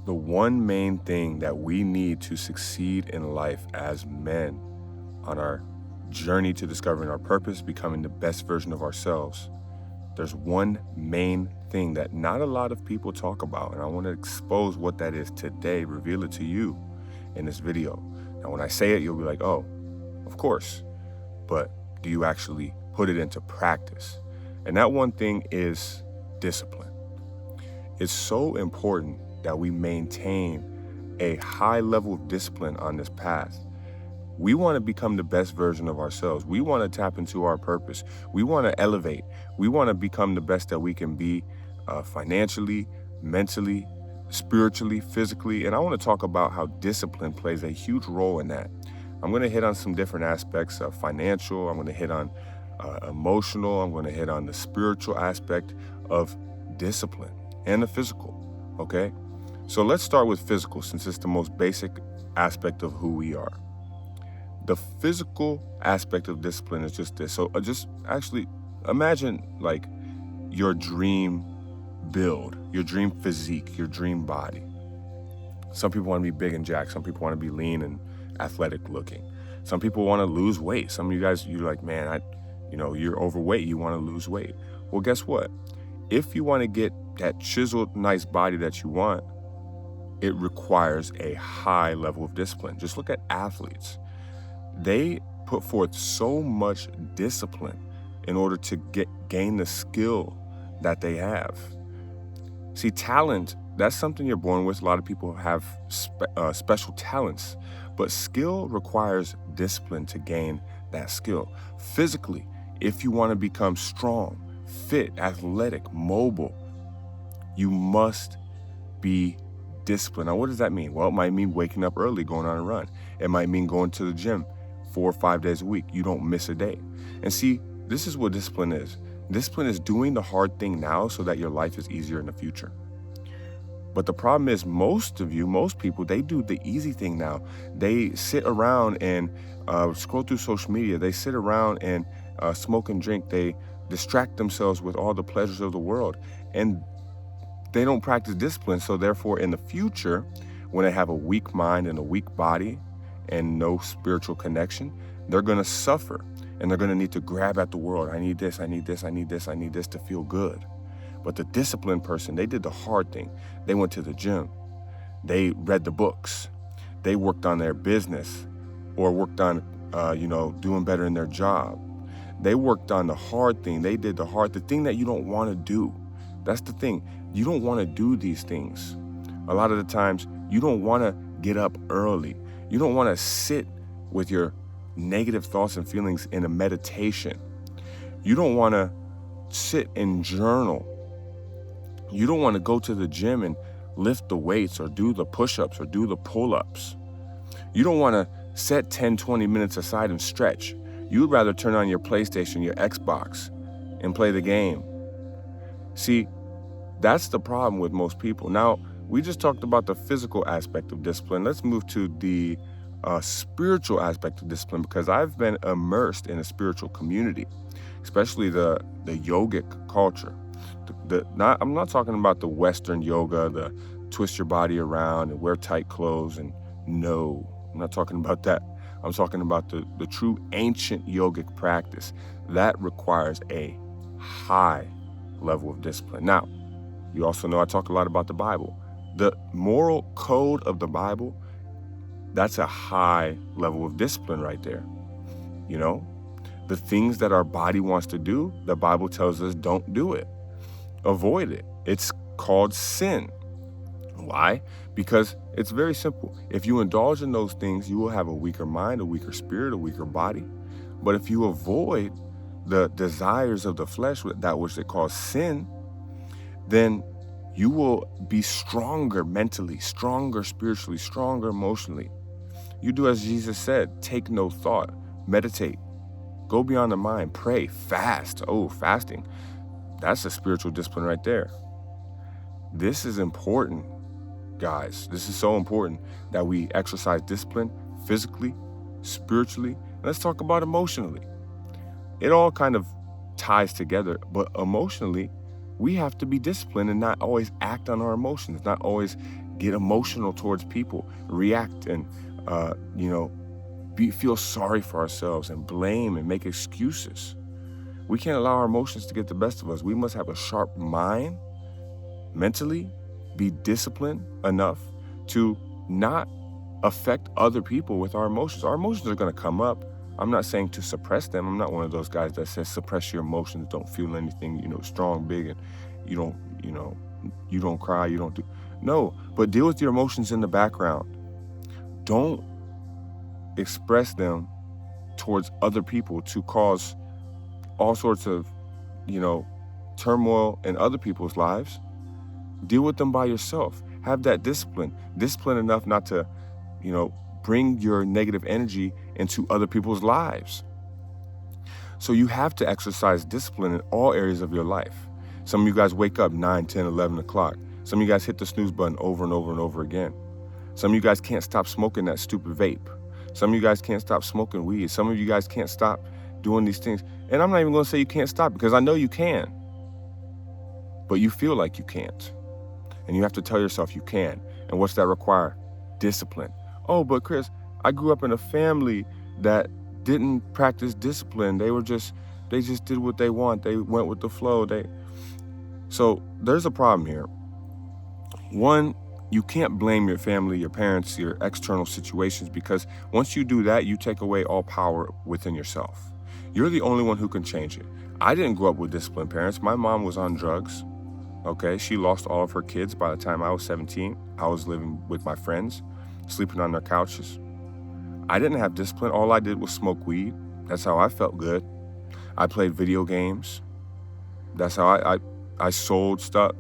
The one main thing that we need to succeed in life as men on our journey to discovering our purpose, becoming the best version of ourselves, there's one main thing that not a lot of people talk about, and I want to expose what that is today, reveal it to you in this video. Now, when I say it, you'll be like, oh, of course, but do you actually put it into practice? And that one thing is discipline. It's so important that we maintain a high level of discipline on this path. We want to become the best version of ourselves. We want to tap into our purpose. We want to elevate. We want to become the best that we can be financially, mentally, spiritually, physically. And I want to talk about how discipline plays a huge role in that. I'm going to hit on some different aspects of financial. I'm going to hit on emotional. I'm going to hit on the spiritual aspect of discipline and the physical. Okay? So let's start with physical, since it's the most basic aspect of who we are. The physical aspect of discipline is just this. So just actually imagine like your dream build, your dream physique, your dream body. Some people want to be big and jacked. Some people want to be lean and athletic looking. Some people want to lose weight. Some of you guys, you're like, man, you're overweight. You want to lose weight. Well, guess what? If you want to get that chiseled, nice body that you want, it requires a high level of discipline. Just look at athletes. They put forth so much discipline in order to gain the skill that they have. See, talent, that's something you're born with. A lot of people have special talents, but skill requires discipline to gain that skill. Physically, if you want to become strong, fit, athletic, mobile, you must be disciplined. Now, what does that mean? Well, it might mean waking up early, going on a run. It might mean going to the gym 4 or 5 days a week. You don't miss a day. And see, this is what discipline is. Discipline is doing the hard thing now so that your life is easier in the future. But the problem is most people, they do the easy thing now. They sit around and scroll through social media. They sit around and smoke and drink. They distract themselves with all the pleasures of the world. And they don't practice discipline. So therefore, in the future, when they have a weak mind and a weak body and no spiritual connection, they're going to suffer. And they're going to need to grab at the world. I need this, I need this, I need this, I need this to feel good. But the disciplined person, they did the hard thing. They went to the gym. They read the books. They worked on their business or worked on, doing better in their job. They worked on the hard thing. They did the thing that you don't want to do. That's the thing. You don't want to do these things. A lot of the times, you don't want to get up early. You don't want to sit with your negative thoughts and feelings in a meditation. You don't want to sit and journal. You don't want to go to the gym and lift the weights or do the push-ups or do the pull-ups. You don't want to set 10, 20 minutes aside and stretch. You'd rather turn on your PlayStation, your Xbox, and play the game. See, that's the problem with most people. Now, we just talked about the physical aspect of discipline. Let's move to the spiritual aspect of discipline, because I've been immersed in a spiritual community, especially the yogic culture. I'm not talking about the Western yoga, the twist your body around and wear tight clothes. And no, I'm not talking about that. I'm talking about the true ancient yogic practice that requires a high level of discipline. Now, you also know I talk a lot about the Bible. The moral code of the Bible, that's a high level of discipline right there. The things that our body wants to do, the Bible tells us don't do it. Avoid it. It's called sin. Why? Because it's very simple. If you indulge in those things, you will have a weaker mind, a weaker spirit, a weaker body. But if you avoid the desires of the flesh, that which they call sin, then you will be stronger mentally, stronger spiritually, stronger emotionally. You do as Jesus said, take no thought, meditate, go beyond the mind, pray, fast. Oh, fasting. That's a spiritual discipline right there. This is important, guys. This is so important that we exercise discipline physically, spiritually. Let's talk about emotionally. It all kind of ties together, but emotionally, we have to be disciplined and not always act on our emotions, not always get emotional towards people, react and, feel sorry for ourselves and blame and make excuses. We can't allow our emotions to get the best of us. We must have a sharp mind mentally, be disciplined enough to not affect other people with our emotions. Our emotions are going to come up. I'm not saying to suppress them. I'm not one of those guys that says suppress your emotions, don't feel anything, strong, big, and you don't cry, you don't do. No, but deal with your emotions in the background. Don't express them towards other people to cause all sorts of, turmoil in other people's lives. Deal with them by yourself. Have that discipline enough not to, bring your negative energy into other people's lives. So you have to exercise discipline in all areas of your life. Some of you guys wake up 9, 10, 11 o'clock. Some of you guys hit the snooze button over and over and over again. Some of you guys can't stop smoking that stupid vape. Some of you guys can't stop smoking weed. Some of you guys can't stop doing these things. And I'm not even going to say you can't stop, because I know you can. But you feel like you can't. And you have to tell yourself you can. And what's that require? Discipline. Oh, but Chris, I grew up in a family that didn't practice discipline. They just did what they want. They went with the flow. So there's a problem here. One, you can't blame your family, your parents, your external situations, because once you do that, you take away all power within yourself. You're the only one who can change it. I didn't grow up with disciplined parents. My mom was on drugs. Okay, she lost all of her kids by the time I was 17. I was living with my friends, sleeping on their couches. I didn't have discipline. All I did was smoke weed. That's how I felt good. I played video games. That's how I sold stuff.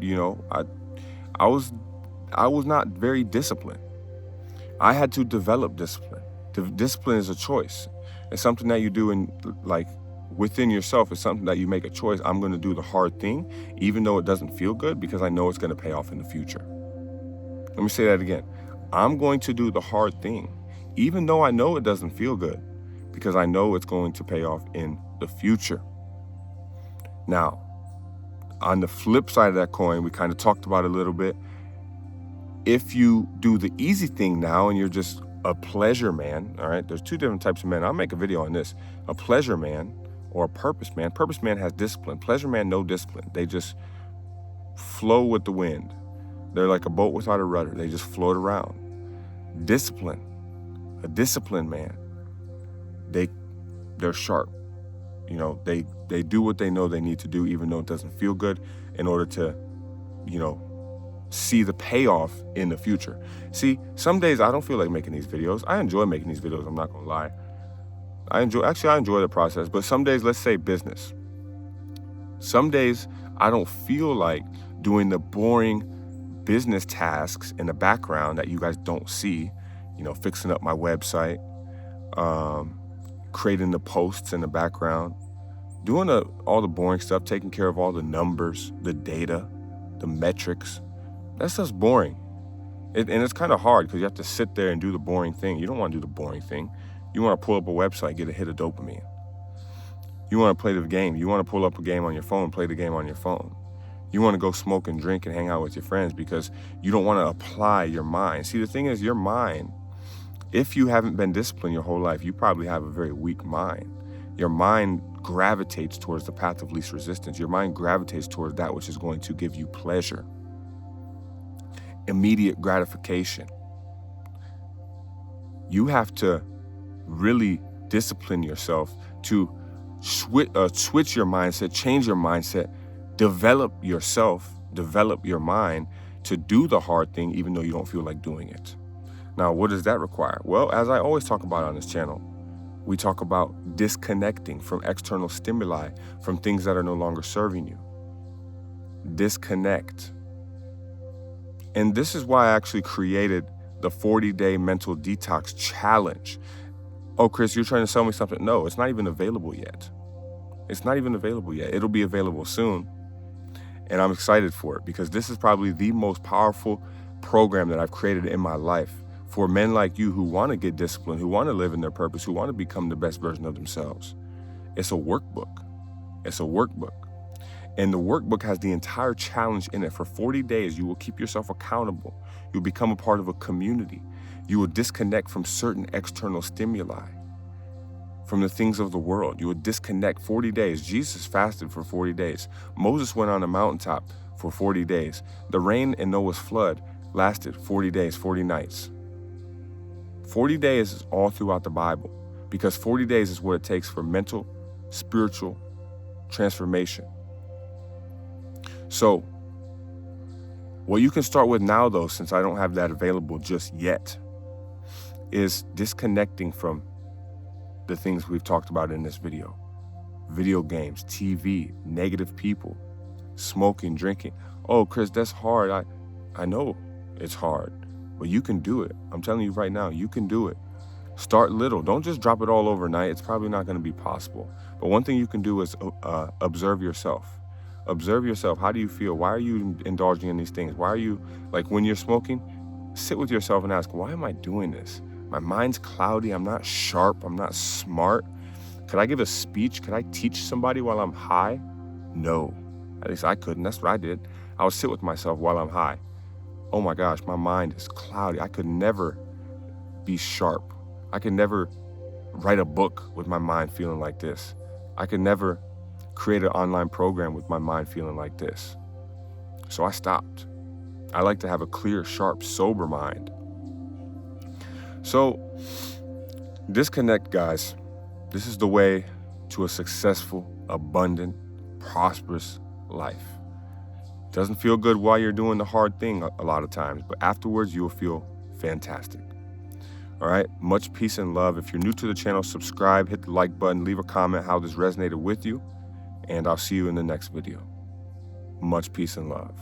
I was not very disciplined. I had to develop discipline. Discipline is a choice. It's something that you do within yourself. It's something that you make a choice. I'm going to do the hard thing, even though it doesn't feel good, because I know it's going to pay off in the future. Let me say that again. I'm going to do the hard thing, even though I know it doesn't feel good, because I know it's going to pay off in the future. Now, on the flip side of that coin, we kind of talked about it a little bit. If you do the easy thing now and you're just a pleasure man, all right, there's two different types of men. I'll make a video on this. A pleasure man or a purpose man. Purpose man has discipline. Pleasure man, no discipline. They just flow with the wind. They're like a boat without a rudder. They just float around. Discipline. A disciplined man. They're sharp. They do what they know they need to do, even though it doesn't feel good, in order to, see the payoff in the future. See, some days I don't feel like making these videos. I enjoy making these videos, I'm not gonna lie. I enjoy the process, but some days, let's say business. Some days I don't feel like doing the boring business tasks in the background that you guys don't see, fixing up my website, creating the posts in the background, doing all the boring stuff, taking care of all the numbers, the data, the metrics. That's just boring. And it's kind of hard because you have to sit there and do the boring thing. You don't want to do the boring thing. You want to pull up a website, get a hit of dopamine. You want to play the game. You want to pull up a game on your phone, play the game on your phone. You want to go smoke and drink and hang out with your friends because you don't want to apply your mind. See, the thing is, your mind, if you haven't been disciplined your whole life, you probably have a very weak mind. Your mind gravitates towards the path of least resistance. Your mind gravitates towards that which is going to give you pleasure, immediate gratification. You have to really discipline yourself to switch your mindset, change your mindset, develop yourself, develop your mind to do the hard thing even though you don't feel like doing it. Now, what does that require? Well, as I always talk about on this channel, we talk about disconnecting from external stimuli, from things that are no longer serving you. Disconnect. And this is why I actually created the 40-day mental detox challenge. Oh, Chris, you're trying to sell me something? No, it's not even available yet. It's not even available yet. It'll be available soon. And I'm excited for it because this is probably the most powerful program that I've created in my life for men like you who want to get disciplined, who want to live in their purpose, who want to become the best version of themselves. It's a workbook. It's a workbook. And the workbook has the entire challenge in it. For 40 days, you will keep yourself accountable. You'll become a part of a community. You will disconnect from certain external stimuli, from the things of the world. You will disconnect 40 days. Jesus fasted for 40 days. Moses went on a mountaintop for 40 days. The rain in Noah's flood lasted 40 days, 40 nights. 40 days is all throughout the Bible, because 40 days is what it takes for mental, spiritual transformation. So, what you can start with now, though, since I don't have that available just yet, is disconnecting from the things we've talked about in this video. Video games, TV, negative people, smoking, drinking. Oh, Chris, that's hard. I know it's hard, but you can do it. I'm telling you right now, you can do it. Start little. Don't just drop it all overnight. It's probably not going to be possible. But one thing you can do is observe yourself. Observe yourself. How do you feel? Why are you indulging in these things? Why are you, like when you're smoking, sit with yourself and ask, why am I doing this? My mind's cloudy. I'm not sharp. I'm not smart. Could I give a speech? Could I teach somebody while I'm high? No. At least I couldn't. That's what I did. I would sit with myself while I'm high. Oh my gosh, my mind is cloudy. I could never be sharp. I could never write a book with my mind feeling like this. I could never create an online program with my mind feeling like this. So I stopped. I like to have a clear, sharp, sober mind. So disconnect, guys. This is the way to a successful, abundant, prosperous life. It doesn't feel good while you're doing the hard thing a lot of times, but afterwards you'll feel fantastic. All right, much peace and love. If you're new to the channel, subscribe, hit the like button, leave a comment how this resonated with you, and I'll see you in the next video. Much peace and love.